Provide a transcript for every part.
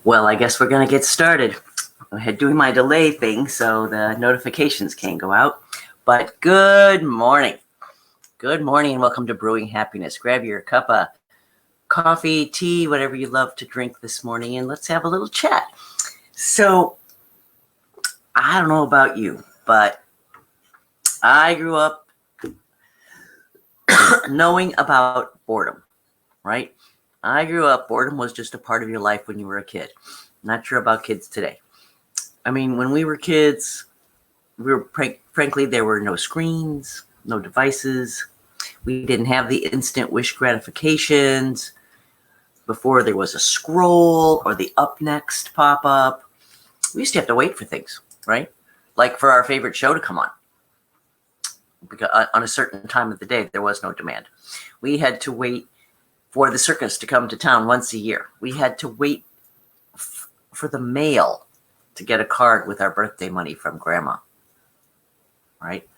Well, I guess we're going to get started. I'm ahead doing my delay thing so the notifications can't go out. But good morning. Good morning and welcome to Brewing Happiness. Grab your cup of coffee, tea, whatever you love to drink this morning, and let's have a little chat. So, I don't know about you, but I grew up knowing about boredom, right? I grew up, boredom was just a part of your life when you were a kid. Not sure about kids today. I mean, when we were kids, frankly, there were no screens, no devices. We didn't have the instant wish gratifications. Before there was a scroll or the up next pop-up. We used to have to wait for things, right? Like for our favorite show to come on. Because on a certain time of the day, there was no demand. We had to wait for the circus to come to town once a year. We had to wait for the mail to get a card with our birthday money from grandma, right?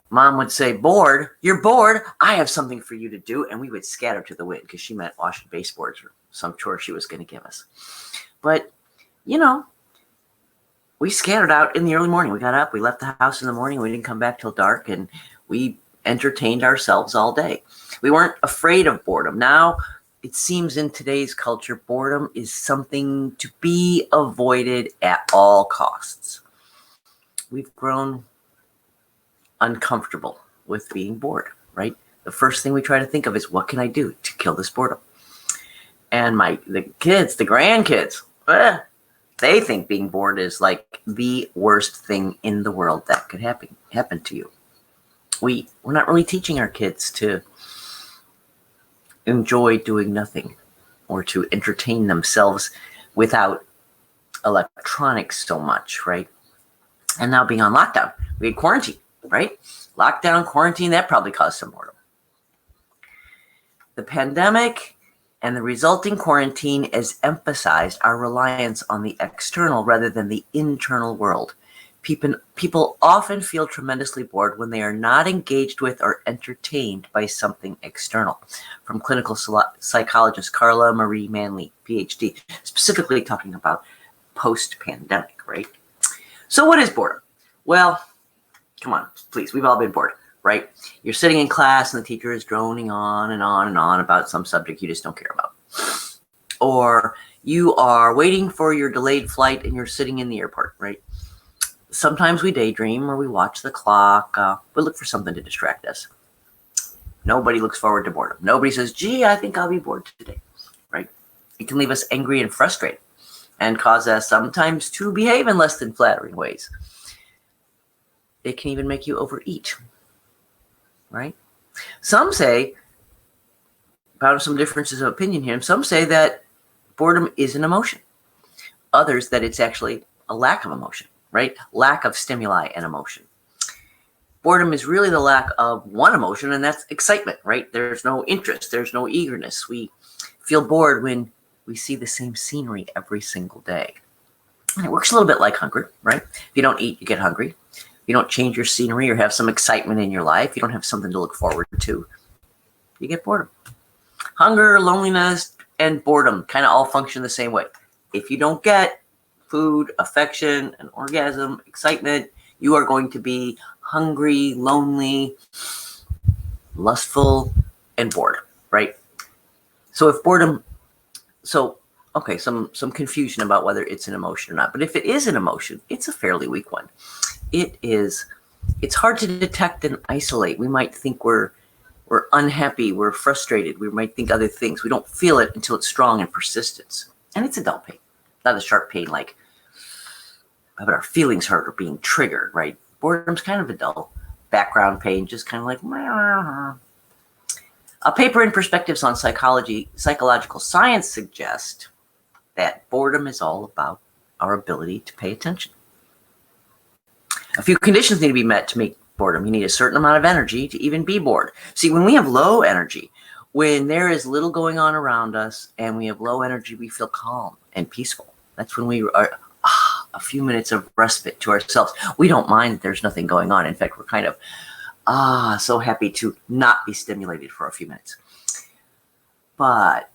Mom would say, bored? You're bored? I have something for you to do. And we would scatter to the wind because she meant washing baseboards or some chore she was going to give us. But, you know, we scattered out in the early morning. We got up, we left the house in the morning. We didn't come back till dark, and we entertained ourselves all day. We weren't afraid of boredom. Now, it seems in today's culture, boredom is something to be avoided at all costs. We've grown uncomfortable with being bored, right? The first thing we try to think of is, what can I do to kill this boredom? And the kids, the grandkids, they think being bored is like the worst thing in the world that could happen to you. We're not really teaching our kids to enjoy doing nothing or to entertain themselves without electronics so much, right? And now being on lockdown, we had quarantine, right? Lockdown, quarantine, that probably caused some boredom. The pandemic and the resulting quarantine has emphasized our reliance on the external rather than the internal world. People often feel tremendously bored when they are not engaged with or entertained by something external. From clinical psychologist Carla Marie Manley, PhD, specifically talking about post-pandemic, right? So what is boredom? Well, come on, please. We've all been bored, right? You're sitting in class and the teacher is droning on and on and on about some subject you just don't care about. Or you are waiting for your delayed flight and you're sitting in the airport, right? Sometimes we daydream or we watch the clock. We look for something to distract us. Nobody looks forward to boredom. Nobody says, gee, I think I'll be bored today, right? It can leave us angry and frustrated and cause us sometimes to behave in less than flattering ways. It can even make you overeat, right? Some say, about some differences of opinion here, some say that boredom is an emotion. Others that it's actually a lack of emotion, right? Lack of stimuli and emotion. Boredom is really the lack of one emotion, and that's excitement, right? There's no interest. There's no eagerness. We feel bored when we see the same scenery every single day. And it works a little bit like hunger, right? If you don't eat, you get hungry. If you don't change your scenery or have some excitement in your life, you don't have something to look forward to, you get boredom. Hunger, loneliness, and boredom kind of all function the same way. If you don't get food, affection, an orgasm, excitement, you are going to be hungry, lonely, lustful, and bored, right? So if boredom, okay, some confusion about whether it's an emotion or not. But if it is an emotion, it's a fairly weak one. It's hard to detect and isolate. We might think we're unhappy, we're frustrated, we might think other things. We don't feel it until it's strong and persistent. And it's a dull pain, not a sharp pain like how about our feelings hurt or being triggered, right? Boredom's kind of a dull background pain, just kind of like, a paper in Perspectives on Psychological Science suggests that boredom is all about our ability to pay attention. A few conditions need to be met to make boredom. You need a certain amount of energy to even be bored. See, when we have low energy, when there is little going on around us and we have low energy, we feel calm and peaceful. That's when we are a few minutes of respite to ourselves. We don't mind that there's nothing going on. In fact, we're kind of so happy to not be stimulated for a few minutes. But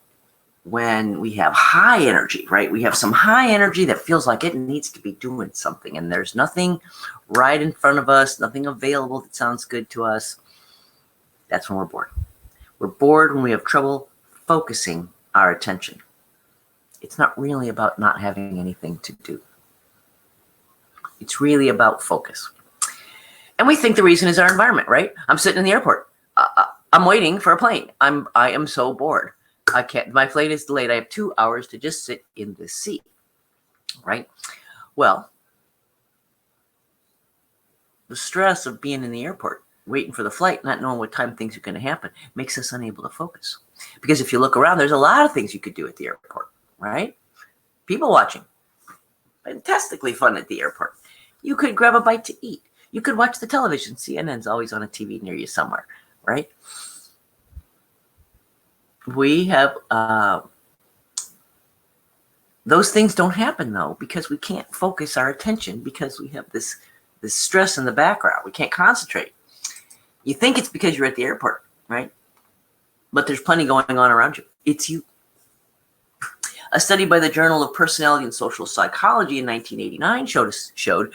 when we have high energy, right? We have some high energy that feels like it needs to be doing something, and there's nothing right in front of us, nothing available that sounds good to us. That's when we're bored. We're bored when we have trouble focusing our attention. It's not really about not having anything to do. It's really about focus. And we think the reason is our environment, right? I'm sitting in the airport. I'm waiting for a plane. I am so bored. I can't. My flight is delayed. I have 2 hours to just sit in this seat, right? Well, the stress of being in the airport, waiting for the flight, not knowing what time things are going to happen, makes us unable to focus. Because if you look around, there's a lot of things you could do at the airport, right? People watching. Fantastically fun at the airport. You could grab a bite to eat. You could watch the television. CNN's always on a TV near you somewhere, right? We have, those things don't happen though, because we can't focus our attention because we have this stress in the background. We can't concentrate. You think it's because you're at the airport, right? But there's plenty going on around you. It's you. A study by the Journal of Personality and Social Psychology in 1989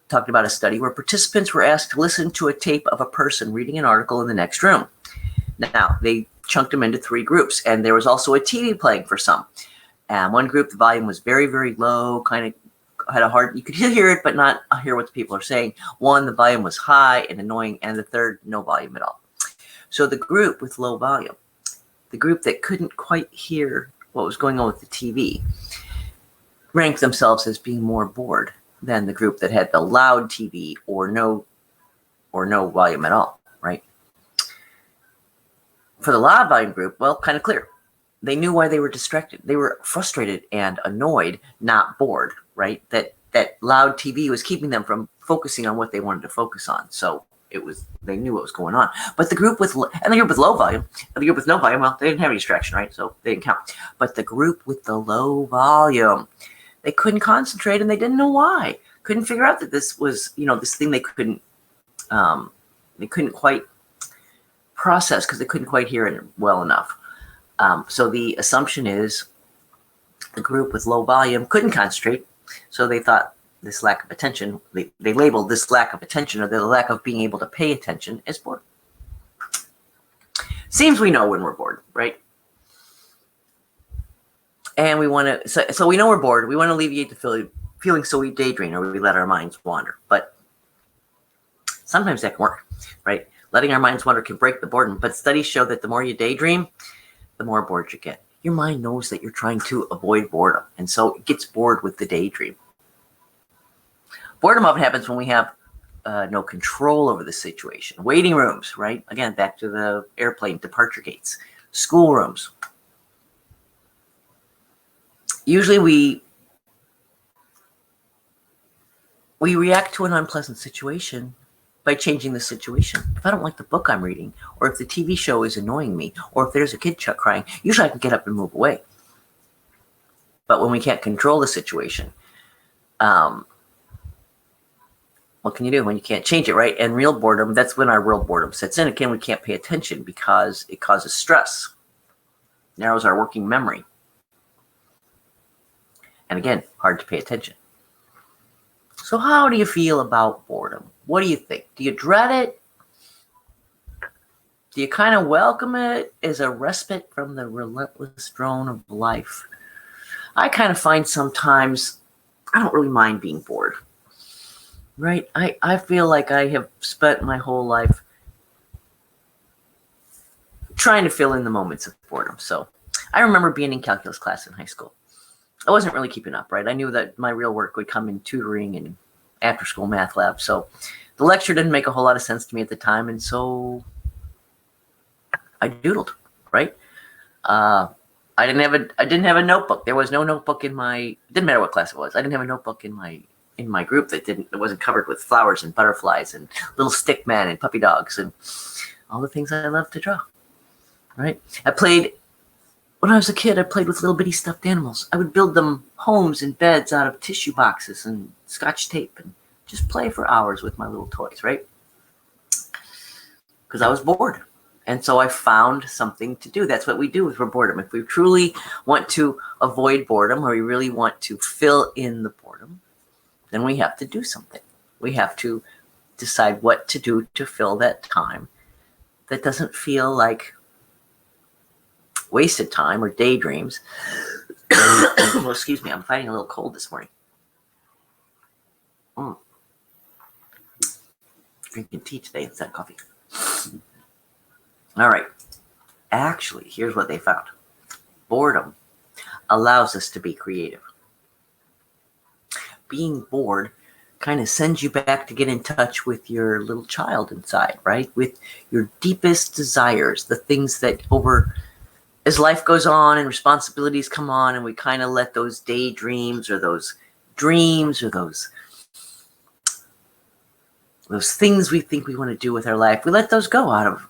talked about a study where participants were asked to listen to a tape of a person reading an article in the next room. Now, they chunked them into 3 groups, and there was also a TV playing for some. And one group, the volume was very, very low, kind of had a hard, you could hear it, but not hear what the people are saying. One, the volume was high and annoying, and the third, no volume at all. So the group with low volume, the group that couldn't quite hear what was going on with the TV, ranked themselves as being more bored than the group that had the loud TV or no volume at all, right? For the loud volume group, well, kind of clear. They knew why they were distracted. They were frustrated and annoyed, not bored, right? That loud TV was keeping them from focusing on what they wanted to focus on. So they knew what was going on. But the group with low volume, and the group with no volume, well, they didn't have any distraction, right? So they didn't count. But the group with the low volume, they couldn't concentrate and they didn't know why. Couldn't figure out that this was, this thing they couldn't quite process because they couldn't quite hear it well enough. So the assumption is the group with low volume couldn't concentrate. So they thought this lack of attention, they labeled this lack of attention or the lack of being able to pay attention as bored. Seems we know when we're bored, right? And we want to, so we know we're bored. We want to alleviate the feeling, so we daydream or we let our minds wander. But sometimes that can work, right? Letting our minds wander can break the boredom. But studies show that the more you daydream, the more bored you get. Your mind knows that you're trying to avoid boredom, and so it gets bored with the daydream. Boredom often happens when we have no control over the situation. Waiting rooms, right? Again, back to the airplane departure gates. School rooms. Usually we react to an unpleasant situation by changing the situation. If I don't like the book I'm reading, or if the TV show is annoying me, or if there's a kid crying, usually I can get up and move away. But when we can't control the situation, what can you do when you can't change it, right? And real boredom, that's when our real boredom sets in. Again, we can't pay attention because it causes stress, narrows our working memory. And again, hard to pay attention. So how do you feel about boredom? What do you think? Do you dread it? Do you kind of welcome it as a respite from the relentless drone of life? I kind of find sometimes I don't really mind being bored, right? I feel like I have spent my whole life trying to fill in the moments of boredom. So I remember being in calculus class in high school. I wasn't really keeping up, right? I knew that my real work would come in tutoring and after-school math lab. So the lecture didn't make a whole lot of sense to me at the time, and so I doodled, right? I didn't have a notebook. There was no notebook in my. It didn't matter what class it was. I didn't have a notebook in my group it wasn't covered with flowers and butterflies and little stick men and puppy dogs and all the things I love to draw, right? When I was a kid, I played with little bitty stuffed animals. I would build them homes and beds out of tissue boxes and Scotch tape and just play for hours with my little toys, right? Because I was bored. And so I found something to do. That's what we do with boredom. If we truly want to avoid boredom, or we really want to fill in the boredom, then we have to do something. We have to decide what to do to fill that time that doesn't feel like wasted time or daydreams. Well, excuse me, I'm fighting a little cold this morning. Drinking tea today instead of coffee. All right. Actually, here's what they found. Boredom allows us to be creative. Being bored kind of sends you back to get in touch with your little child inside, right? With your deepest desires, the things that as life goes on and responsibilities come on, and we kind of let those daydreams or those dreams or those things we think we want to do with our life, we let those go out of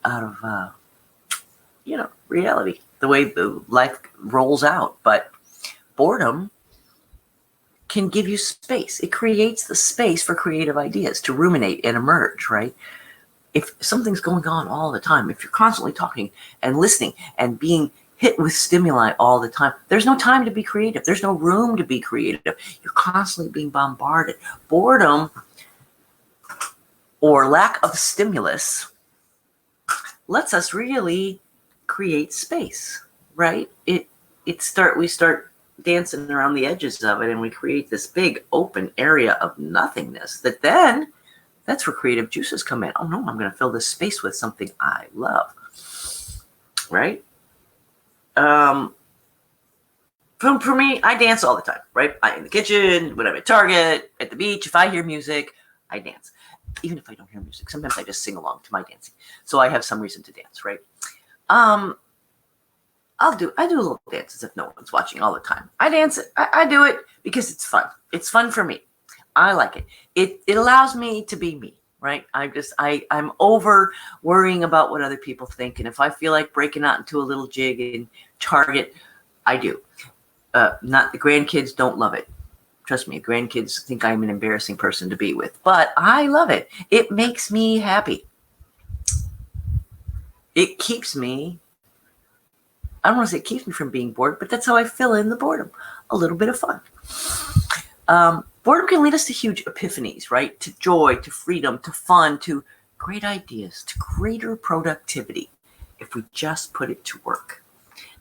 reality, the way the life rolls out. But boredom can give you space. It creates the space for creative ideas to ruminate and emerge, right? If something's going on all the time, if you're constantly talking and listening and being hit with stimuli all the time, there's no time to be creative. There's no room to be creative. You're constantly being bombarded. Boredom, or lack of stimulus, lets us really create space, right? We start dancing around the edges of it, and we create this big open area of nothingness that's where creative juices come in. Oh no, I'm going to fill this space with something I love, right? For me, I dance all the time, right? In the kitchen, when I'm at Target, at the beach, if I hear music, I dance. Even if I don't hear music, sometimes I just sing along to my dancing. So I have some reason to dance, right? I do little dances if no one's watching all the time. I dance. I do it because it's fun. It's fun for me. I like it. It allows me to be me, right? I'm over worrying about what other people think. And if I feel like breaking out into a little jig in Target, I do. Not the grandkids don't love it. Trust me, grandkids think I'm an embarrassing person to be with, but I love it. It makes me happy. It keeps me, I don't want to say it keeps me from being bored, but that's how I fill in the boredom. A little bit of fun. Boredom can lead us to huge epiphanies, right? To joy, to freedom, to fun, to great ideas, to greater productivity, if we just put it to work.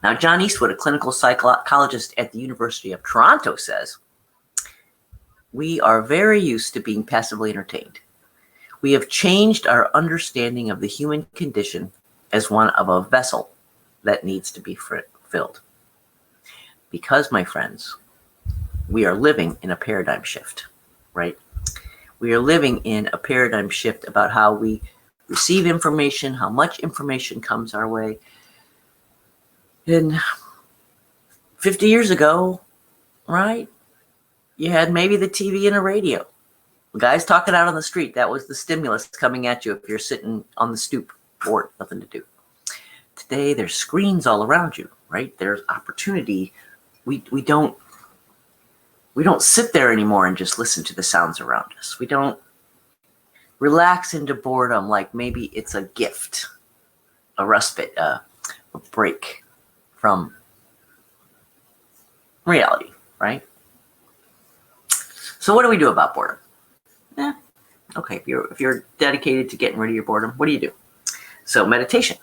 Now, John Eastwood, a clinical psychologist at the University of Toronto, says, we are very used to being passively entertained. We have changed our understanding of the human condition as one of a vessel that needs to be filled. Because, my friends, we are living in a paradigm shift, right? We are living in a paradigm shift about how we receive information, how much information comes our way. And 50 years ago, right, you had maybe the TV and a radio. The guys talking out on the street, that was the stimulus coming at you if you're sitting on the stoop, bored, nothing to do. Today, there's screens all around you, right? There's opportunity. We don't sit there anymore and just listen to the sounds around us. We don't relax into boredom like maybe it's a gift, a respite, a break from reality, right? So what do we do about boredom? Okay, if you're dedicated to getting rid of your boredom, what do you do? So meditation.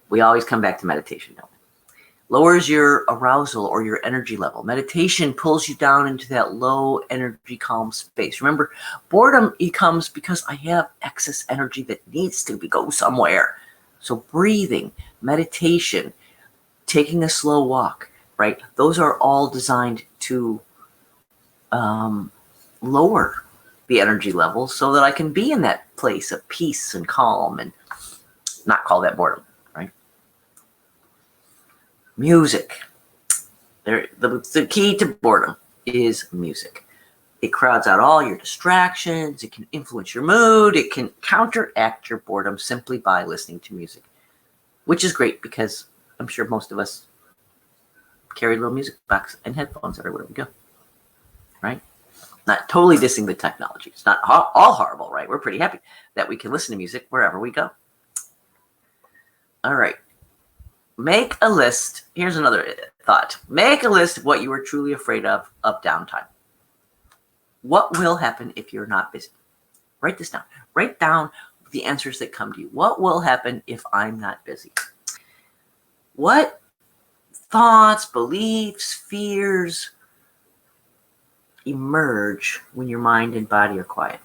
We always come back to meditation, don't we? Lowers your arousal or your energy level. Meditation pulls you down into that low energy, calm space. Remember, boredom comes because I have excess energy that needs to go somewhere. So breathing, meditation, taking a slow walk, right? Those are all designed to lower the energy level so that I can be in that place of peace and calm and not call that boredom, right? Music. The key to boredom is music. It crowds out all your distractions. It can influence your mood. It can counteract your boredom simply by listening to music, which is great because I'm sure most of us carry a little music box and headphones everywhere we go, right? Not totally dissing the technology. It's not all horrible, right? We're pretty happy that we can listen to music wherever we go. All right. Make a list. Here's another thought. Make a list of what you are truly afraid of downtime. What will happen if you're not busy? Write this down. Write down the answers that come to you. What will happen if I'm not busy? What thoughts, beliefs, fears emerge when your mind and body are quiet?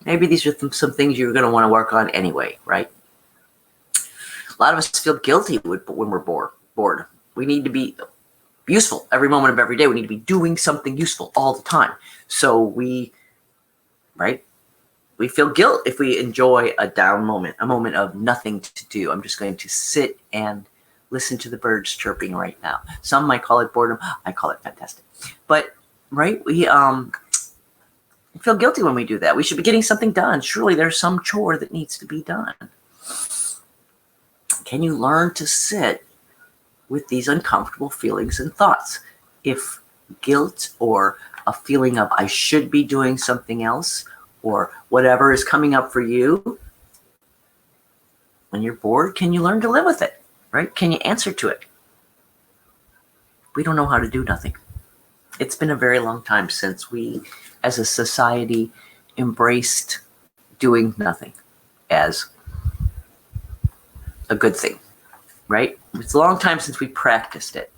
Maybe these are some things you're going to want to work on anyway, right? A lot of us feel guilty when we're bored. We need to be useful every moment of every day. We need to be doing something useful all the time. So we feel guilt if we enjoy a down moment, a moment of nothing to do. I'm just going to sit and listen to the birds chirping right now. Some might call it boredom. I call it fantastic. But we feel guilty when we do that. We should be getting something done. Surely there's some chore that needs to be done. Can you learn to sit with these uncomfortable feelings and thoughts? If guilt or a feeling of I should be doing something else or whatever is coming up for you, when you're bored, can you learn to live with it, right? Can you answer to it? We don't know how to do nothing. It's been a very long time since we, as a society, embraced doing nothing as a good thing, right? It's a long time since we practiced it.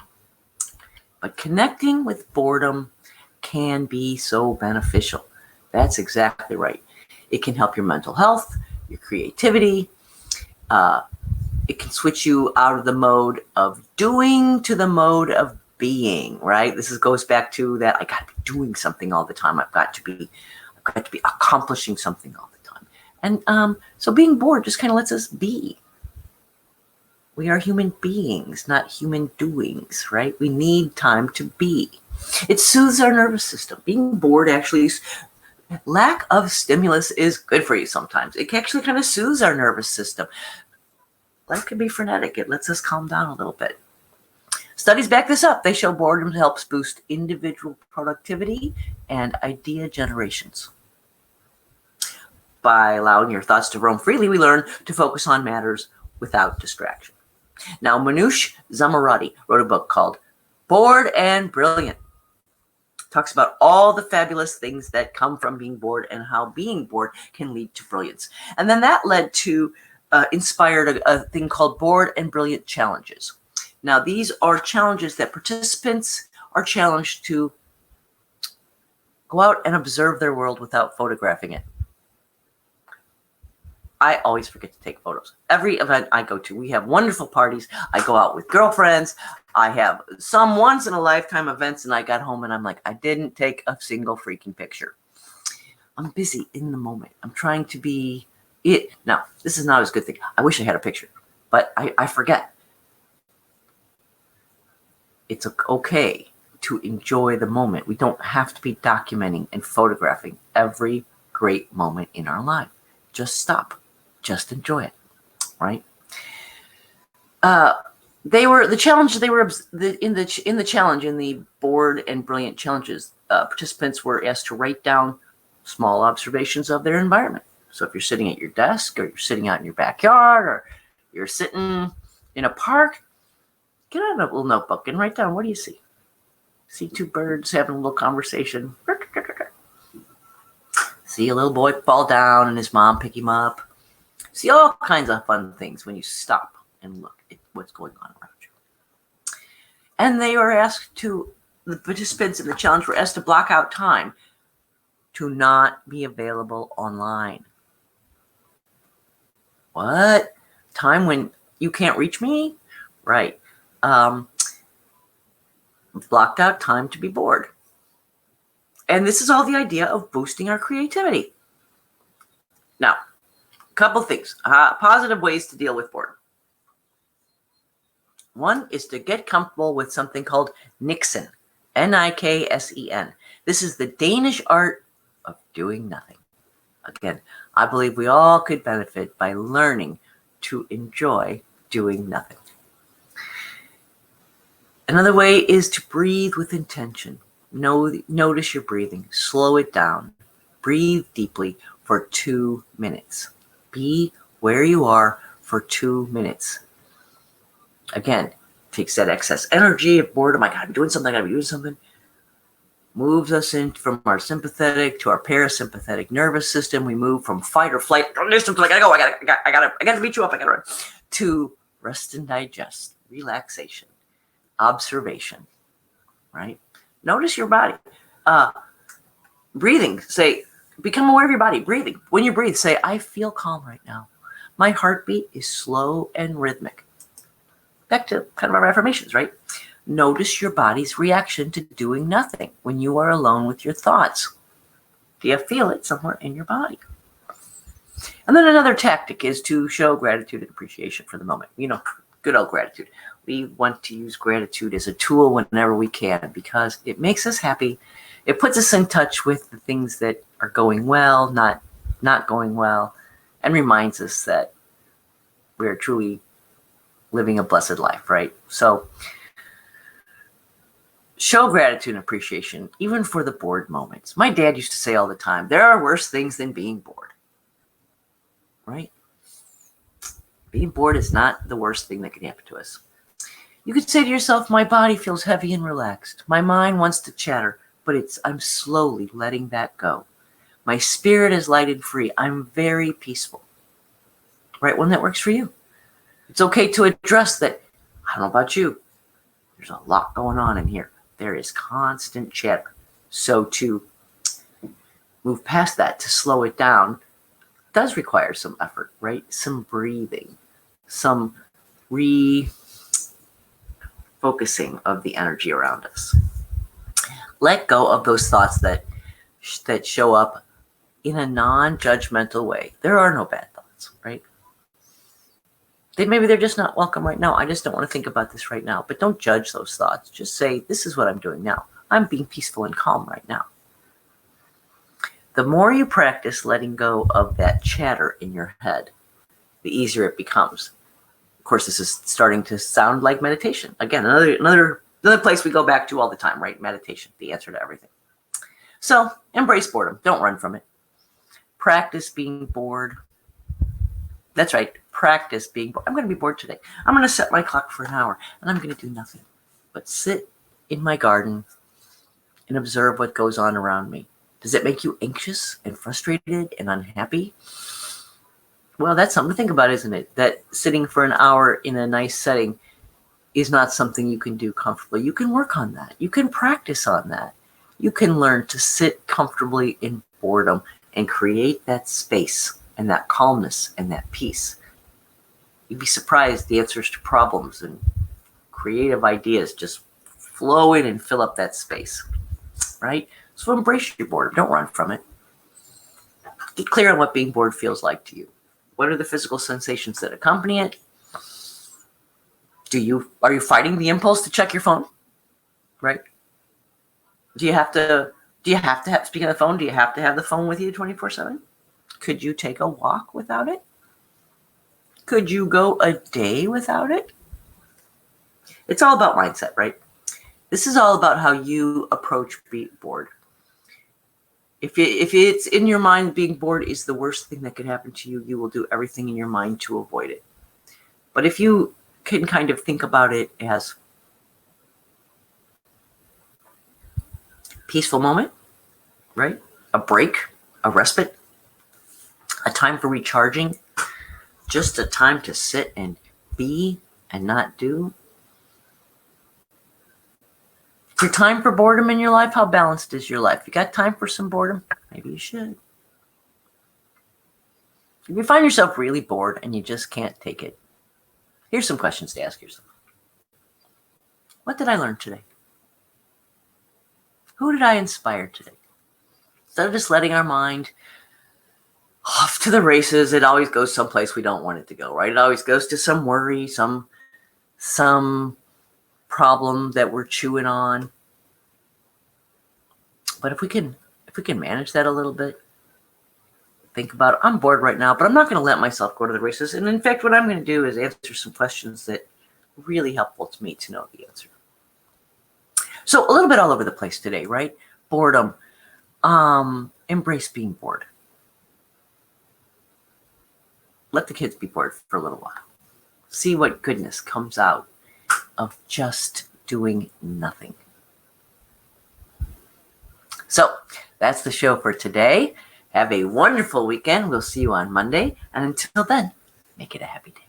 But connecting with boredom can be so beneficial. That's exactly right. It can help your mental health, your creativity. It can switch you out of the mode of doing to the mode of being, right? This goes back to that I got to be doing something all the time. I've got to be accomplishing something all the time. And so being bored just kind of lets us be. We are human beings, not human doings, right? We need time to be. It soothes our nervous system. Being bored actually, lack of stimulus is good for you sometimes. It actually kind of soothes our nervous system. Life can be frenetic. It lets us calm down a little bit. Studies back this up. They show boredom helps boost individual productivity and idea generations. By allowing your thoughts to roam freely, we learn to focus on matters without distraction. Now, Manoush Zomorodi wrote a book called Bored and Brilliant. Talks about all the fabulous things that come from being bored and how being bored can lead to brilliance. And then that led to, inspired a thing called Bored and Brilliant Challenges. Now, these are challenges that participants are challenged to go out and observe their world without photographing it. I always forget to take photos. Every event I go to, we have wonderful parties. I go out with girlfriends. I have some once-in-a-lifetime events, and I got home, and I'm like, I didn't take a single freaking picture. I'm busy in the moment. I'm trying to be it. Now, this is not a good thing. I wish I had a picture, but I forget. It's okay to enjoy the moment. We don't have to be documenting and photographing every great moment in our life. Just stop. Just enjoy it, right? In the challenge, in the Bored and Brilliant challenges, participants were asked to write down small observations of their environment. So if you're sitting at your desk, or you're sitting out in your backyard, or you're sitting in a park, get out a little notebook and write down, what do you see? See two birds having a little conversation. See a little boy fall down and his mom pick him up. See all kinds of fun things when you stop and look at what's going on around you. And the participants in the challenge were asked to block out time to not be available online. What? Time when you can't reach me? Right. Blocked out time to be bored. And this is all the idea of boosting our creativity. Now, a couple things. Positive ways to deal with boredom. One is to get comfortable with something called Niksen. Niksen. This is the Danish art of doing nothing. Again, I believe we all could benefit by learning to enjoy doing nothing. Another way is to breathe with intention. Notice your breathing. Slow it down. Breathe deeply for 2 minutes. Be where you are for 2 minutes. Again, takes that excess energy of boredom. I gotta be doing something. Moves us in from our sympathetic to our parasympathetic nervous system. We move from fight or flight. I gotta go. I gotta beat you up. I gotta run. To rest and digest, relaxation, observation, right? Notice your body. Breathing. Say, become aware of your body. Breathing. When you breathe, say, I feel calm right now. My heartbeat is slow and rhythmic. Back to kind of our affirmations, right? Notice your body's reaction to doing nothing when you are alone with your thoughts. Do you feel it somewhere in your body? And then another tactic is to show gratitude and appreciation for the moment. Good old gratitude. We want to use gratitude as a tool whenever we can because it makes us happy. It puts us in touch with the things that are going well, not going well, and reminds us that we're truly living a blessed life, right? So show gratitude and appreciation, even for the bored moments. My dad used to say all the time, there are worse things than being bored, right? Being bored is not the worst thing that can happen to us. You could say to yourself, my body feels heavy and relaxed. My mind wants to chatter, but I'm slowly letting that go. My spirit is light and free. I'm very peaceful. Right? One that works for you. It's okay to address that. I don't know about you. There's a lot going on in here. There is constant chatter. So to move past that, to slow it down, does require some effort, right? Some breathing, some refocusing of the energy around us. Let go of those thoughts that show up in a non-judgmental way. There are no bad thoughts, right? Maybe they're just not welcome right now. I just don't want to think about this right now. But don't judge those thoughts. Just say, this is what I'm doing now. I'm being peaceful and calm right now. The more you practice letting go of that chatter in your head, the easier it becomes. Of course, this is starting to sound like meditation. Again, another place we go back to all the time, right? Meditation, the answer to everything. So embrace boredom. Don't run from it. Practice being bored. That's right. Practice being bored. I'm going to be bored today. I'm going to set my clock for an hour and I'm going to do nothing but sit in my garden and observe what goes on around me. Does it make you anxious and frustrated and unhappy? Well, that's something to think about, isn't it? That sitting for an hour in a nice setting is not something you can do comfortably. You can work on that. You can practice on that. You can learn to sit comfortably in boredom and create that space and that calmness and that peace. You'd be surprised the answers to problems and creative ideas just flow in and fill up that space, right? So embrace your boredom. Don't run from it. Get clear on what being bored feels like to you. What are the physical sensations that accompany it? Are you fighting the impulse to check your phone? Right? Do you have to have, speaking of the phone, do you have to have the phone with you 24/7? Could you take a walk without it? Could you go a day without it? It's all about mindset, right? This is all about how you approach being bored. If it's in your mind being bored is the worst thing that could happen to you, you will do everything in your mind to avoid it. But if you can kind of think about it as peaceful moment, right? A break, a respite, a time for recharging, just a time to sit and be and not do. Is there time for boredom in your life? How balanced is your life? You got time for some boredom? Maybe you should. If you find yourself really bored and you just can't take it, here's some questions to ask yourself. What did I learn today? Who did I inspire today? Instead of just letting our mind off to the races, it always goes someplace we don't want it to go, right? It always goes to some worry, some problem that we're chewing on. But if we can manage that a little bit, think about it. I'm bored right now, but I'm not going to let myself go to the races. And in fact, what I'm going to do is answer some questions that are really helpful to me to know the answer. So a little bit all over the place today, right? Boredom. Embrace being bored. let the kids be bored for a little while. See what goodness comes out of just doing nothing. So that's the show for today. Have a wonderful weekend. We'll see you on Monday. And until then, make it a happy day.